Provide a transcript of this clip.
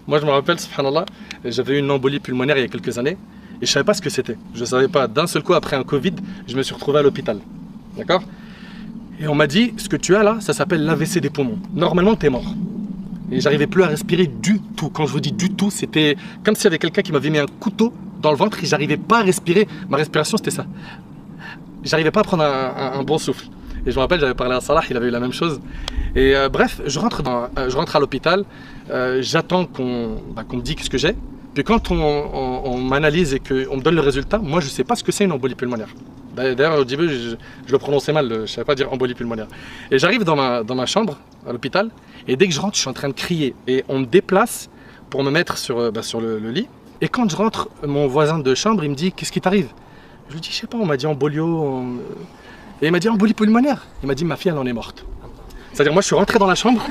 Moi, je me rappelle, subhanallah, j'avais eu une embolie pulmonaire il y a quelques années et je savais pas ce que c'était. Je savais pas. D'un seul coup, après un Covid, je me suis retrouvé à l'hôpital. D'accord? Et on m'a dit, ce que tu as là, ça s'appelle l'AVC des poumons. Normalement, tu es mort. Et j'arrivais plus à respirer du tout. Quand je vous dis du tout, c'était comme s'il y avait quelqu'un qui m'avait mis un couteau dans le ventre et j'arrivais pas à respirer. Ma respiration, c'était ça. J'arrivais pas à prendre un bon souffle. Et je me rappelle, j'avais parlé à Salah, il avait eu la même chose. Et bref, je rentre à l'hôpital, j'attends qu'on me dise ce que j'ai. Puis quand on m'analyse et qu'on me donne le résultat, moi je sais pas ce que c'est une embolie pulmonaire. D'ailleurs au début je le prononçais mal, je savais pas dire embolie pulmonaire. Et j'arrive dans ma chambre à l'hôpital et dès que je rentre je suis en train de crier. Et on me déplace pour me mettre sur le lit. Et quand je rentre, mon voisin de chambre il me dit qu'est-ce qui t'arrive? Je lui dis je sais pas, on m'a dit embolio. Et il m'a dit embolie pulmonaire. Il m'a dit ma fille elle en est morte. C'est-à-dire moi je suis rentré dans la chambre